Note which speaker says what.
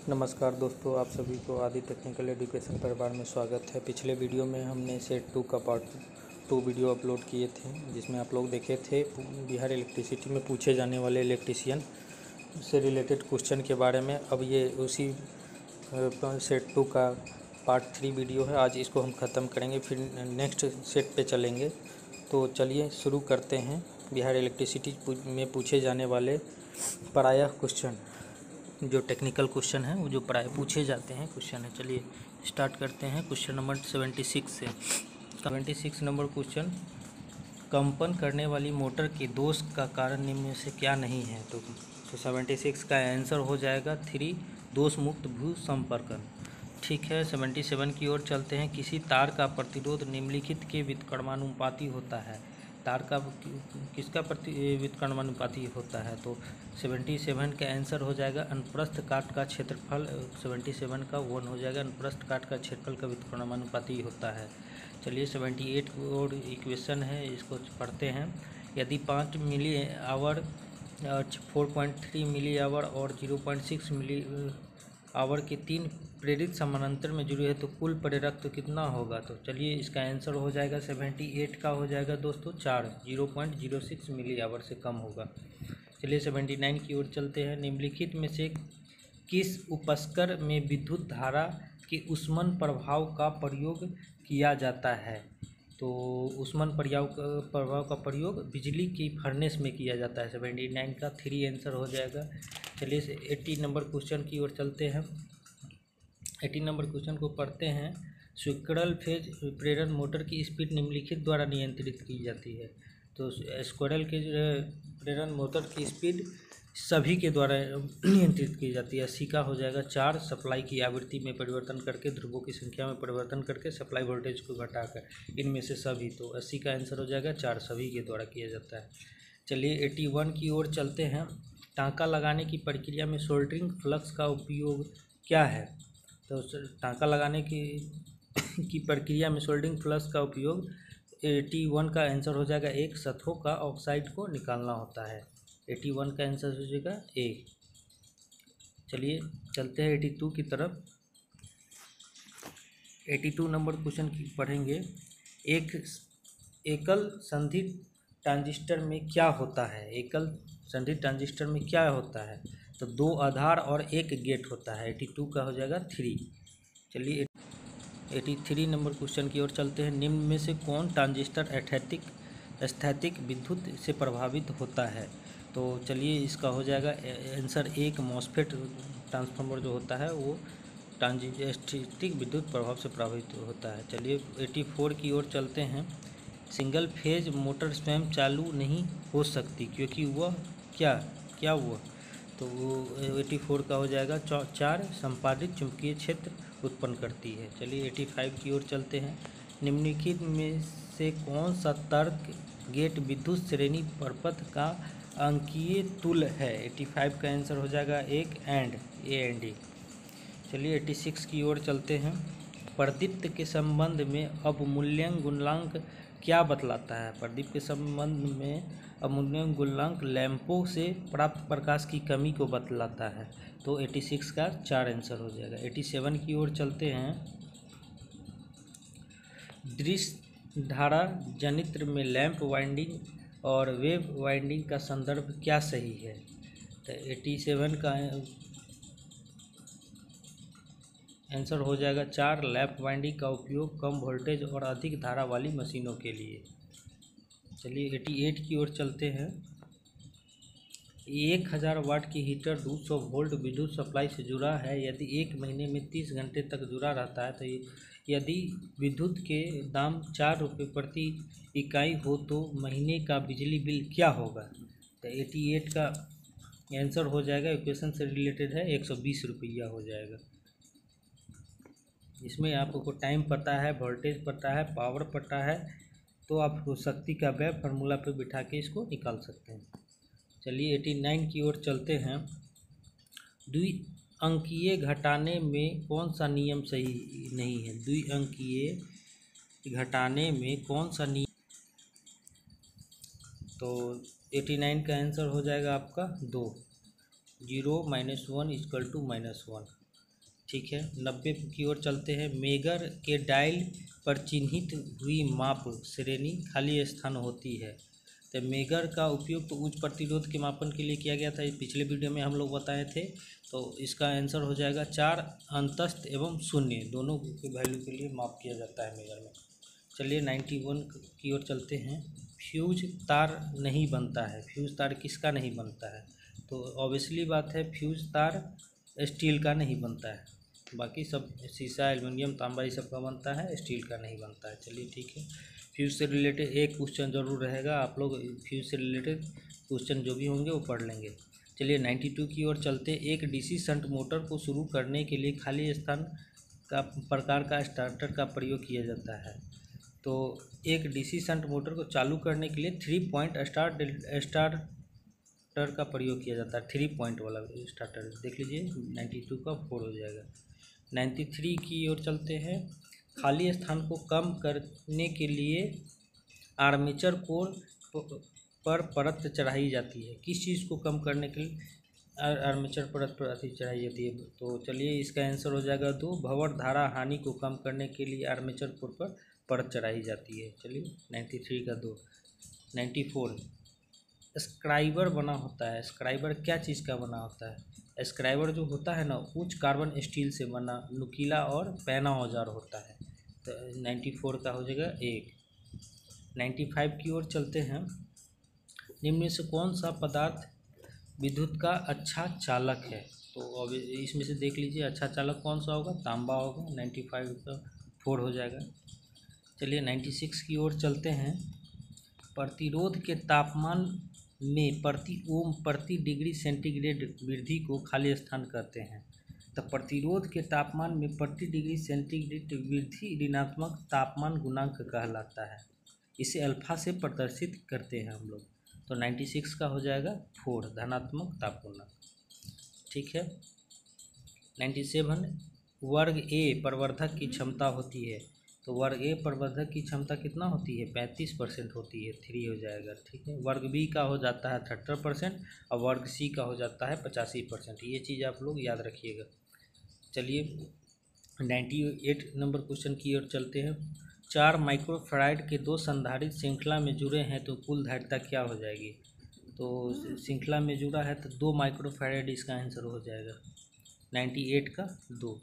Speaker 1: नमस्कार दोस्तों, आप सभी को आदि टेक्निकल एजुकेशन परिवार में स्वागत है। पिछले वीडियो में हमने सेट 2 का पार्ट 2 वीडियो अपलोड किए थे, जिसमें आप लोग देखे थे बिहार इलेक्ट्रिसिटी में पूछे जाने वाले इलेक्ट्रीशियन से रिलेटेड क्वेश्चन के बारे में। अब ये उसी सेट 2 का पार्ट 3 वीडियो है। आज इसको हम ख़त्म करेंगे, फिर नेक्स्ट सेट पे चलेंगे। तो चलिए शुरू करते हैं। बिहार इलेक्ट्रिसिटी में पूछे जाने वाले प्रायः क्वेश्चन, जो टेक्निकल क्वेश्चन है वो जो प्राय पूछे जाते हैं क्वेश्चन है। चलिए स्टार्ट करते हैं क्वेश्चन नंबर 76 से। 76 नंबर क्वेश्चन, कंपन करने वाली मोटर के दोष का कारण निम्न में से क्या नहीं है? तो 76 का आंसर हो जाएगा 3, दोष मुक्त भू संपर्कन। ठीक है, 77 की ओर चलते हैं। किसी तार का प्रतिरोध निम्नलिखित के व्युत्क्रमानुपाती होता है। तार का किसका व्युत्क्रमानुपाती होता है? तो 77 का आंसर हो जाएगा अनुप्रस्थ काट का क्षेत्रफल। 77 का 1 हो जाएगा, अनुप्रस्थ काट का क्षेत्रफल का व्युत्क्रमानुपाती होता है। चलिए 78 और इक्वेशन है, इसको पढ़ते हैं। यदि 5 मिली आवर 4.3 मिली आवर और 0.6 मिली आवर के 3 प्रेरित समानांतर में जुड़े हैं तो कुल प्रेरक तो कितना होगा? तो चलिए इसका आंसर हो जाएगा 78 का हो जाएगा दोस्तों 4, 0.06 मिली आवर से कम होगा। चलिए 79 की ओर चलते हैं। निम्नलिखित में से किस उपस्कर में विद्युत धारा के उष्मन प्रभाव का प्रयोग किया जाता है? तो उष्मन प्रभाव का प्रयोग बिजली की फर्नेस में किया जाता है। 79 का 3 आंसर हो जाएगा। चलिए 80 नंबर क्वेश्चन की ओर चलते हैं। 80 नंबर क्वेश्चन को पढ़ते हैं। स्क्विरल फेज प्रेरण मोटर की स्पीड निम्नलिखित द्वारा नियंत्रित की जाती है। तो स्क्विरल के प्रेरण मोटर की स्पीड सभी के द्वारा नियंत्रित की जाती है। 80 का हो जाएगा 4, सप्लाई की आवृत्ति में परिवर्तन करके, ध्रुवों की संख्या में परिवर्तन करके, सप्लाई वोल्टेज को घटाकर, इनमें से सभी। तो 80 का आंसर हो जाएगा 4, सभी के द्वारा किया जाता है। चलिए 81 की ओर चलते हैं। टाँका लगाने की प्रक्रिया में सोल्डरिंग फ्लक्स का उपयोग क्या है? तो टाँका लगाने की प्रक्रिया में सोल्डरिंग फ्लक्स का उपयोग 81 का आंसर हो जाएगा 1, सतहों का ऑक्साइड को निकालना होता है। 81 का आंसर हो जाएगा 1। चलिए चलते हैं 82 की तरफ। 82 नंबर क्वेश्चन की पढ़ेंगे। एक एकल संधि ट्रांजिस्टर में क्या होता है? एकल संधि ट्रांजिस्टर में क्या होता है? तो 2 आधार और 1 गेट होता है। 82 का हो जाएगा 3। चलिए 83 नंबर क्वेश्चन की ओर चलते हैं। निम्न में से कौन ट्रांजिस्टर स्थैतिक विद्युत से प्रभावित होता है? तो चलिए इसका हो जाएगा आंसर 1, मॉसफेट ट्रांसफार्मर जो होता है वो स्थैतिक विद्युत प्रभाव से प्रभावित होता है। चलिए 84 की ओर चलते हैं। सिंगल फेज मोटर स्वयं चालू नहीं हो सकती क्योंकि वह क्या हुआ? तो वो 84 का हो जाएगा 4, संपादित चुंबकीय क्षेत्र उत्पन्न करती है। चलिए 85 की ओर चलते हैं। निम्नलिखित में से कौन सा तर्क गेट विद्युत श्रेणी प्रपथ का अंकीय तुल्य है? 85 का आंसर हो जाएगा 1, ए। चलिए 86 की ओर चलते हैं। प्रदीप्त के संबंध में अवमूल्यन गुणांक क्या बतलाता है? प्रदीप के संबंध में अवमूल्यन गुणांक लैंपों से प्राप्त प्रकाश की कमी को बतलाता है। तो 86 का 4 आंसर हो जाएगा। 87 की ओर चलते हैं। दृश्य धारा जनित्र में लैंप वाइंडिंग और वेव वाइंडिंग का संदर्भ क्या सही है? तो 87 का आंसर हो जाएगा 4, लैप वाइंडिंग का उपयोग कम वोल्टेज और अधिक धारा वाली मशीनों के लिए। चलिए 88 की ओर चलते हैं। 1000 वाट की हीटर 200 वोल्ट विद्युत सप्लाई से जुड़ा है। यदि 1 महीने में 30 घंटे तक जुड़ा रहता है तो यदि विद्युत के दाम 4 रुपये प्रति इकाई हो तो महीने का बिजली बिल क्या होगा? तो 88 का आंसर हो जाएगा, इक्वेशन से रिलेटेड है, 120 रुपया हो जाएगा। इसमें आपको टाइम पता है, वोल्टेज पता है, पावर पता है, तो आप शक्ति का व्यय फार्मूला पे बिठा के इसको निकाल सकते हैं। चलिए 89 की ओर चलते हैं। द्विअंकीय घटाने में कौन सा नियम सही नहीं है? द्विअंकीय घटाने में कौन सा नियम? तो 89 का आंसर हो जाएगा आपका 2, 0 - 1 = -1। ठीक है। 90 की ओर चलते हैं। मेगर के डायल पर चिन्हित हुई माप श्रेणी खाली स्थान होती है। तो मेगर का उपयोग तो उच्च प्रतिरोध के मापन के लिए किया गया था, पिछले वीडियो में हम लोग बताए थे। तो इसका आंसर हो जाएगा 4 अंतस्थ एवं शून्य दोनों के वैल्यू के लिए माप किया जाता है मेगर में। चलिए 91 की ओर चलते हैं। फ्यूज तार नहीं बनता है। फ्यूज तार किसका नहीं बनता है? तो ऑब्वियसली बात है, फ्यूज तार स्टील का नहीं बनता है। बाकी सब शीशा, एल्युमिनियम, तांबा ये सब का बनता है, स्टील का नहीं बनता है। चलिए ठीक है। फ्यूज से रिलेटेड एक क्वेश्चन जरूर रहेगा, आप लोग फ्यूज से रिलेटेड क्वेश्चन जो भी होंगे वो पढ़ लेंगे। चलिए 92 की ओर चलते। एक डीसी शंट मोटर को शुरू करने के लिए खाली स्थान का प्रकार का स्टार्टर का प्रयोग किया जाता है। तो एक डीसी शंट मोटर को चालू करने के लिए 3 पॉइंट स्टार्टर का प्रयोग किया जाता है। 3 पॉइंट वाला स्टार्टर देख लीजिए, 92 का 4 हो जाएगा। 93 की ओर चलते हैं। खाली स्थान को कम करने के लिए आर्मेचर कोर पर परत चढ़ाई जाती है। किस चीज़ को कम करने के लिए आर्मेचर परत चढ़ाई जाती है? तो चलिए इसका आंसर हो जाएगा 2। भंवर धारा हानि को कम करने के लिए आर्मेचर कोर पर परत चढ़ाई जाती है। चलिए 93 का 2। 94 स्क्राइबर बना होता है। स्क्राइबर क्या चीज़ का बना होता है? स्क्राइबर जो होता है ना, उच्च कार्बन स्टील से बना नुकीला और पैना औजार होता है। तो 94 का हो जाएगा 1। 95 की ओर चलते हैं। निम्न में से कौन सा पदार्थ विद्युत का अच्छा चालक है? तो अब इसमें से देख लीजिए अच्छा चालक कौन सा होगा? तांबा होगा। 95 का 4 हो जाएगा। चलिए 96 की ओर चलते हैं। प्रतिरोध के तापमान में प्रति ओम प्रति डिग्री सेंटीग्रेड वृद्धि को खाली स्थान कहते हैं। तो प्रतिरोध के तापमान में प्रति डिग्री सेंटीग्रेड वृद्धि ऋणात्मक तापमान गुणांक कहलाता है। इसे अल्फा से प्रदर्शित करते हैं हम लोग। तो 96 का हो जाएगा 4 धनात्मक ताप गुणांक। ठीक है। 97 वर्ग ए प्रवर्धक की क्षमता होती है। तो वर्ग ए प्रवर्धक की क्षमता कितना होती है? 35% होती है। 3 हो जाएगा। ठीक है। वर्ग बी का हो जाता है 70% और वर्ग सी का हो जाता है 85%। ये चीज़ आप लोग याद रखिएगा। चलिए 98 नंबर क्वेश्चन की ओर चलते हैं। 4 माइक्रोफैराड के 2 संधारित्र श्रृंखला में जुड़े हैं तो कुल धारिता क्या हो जाएगी? तो श्रृंखला में जुड़ा है तो 2 माइक्रोफैराड इसका आंसर हो जाएगा। 98 का 2।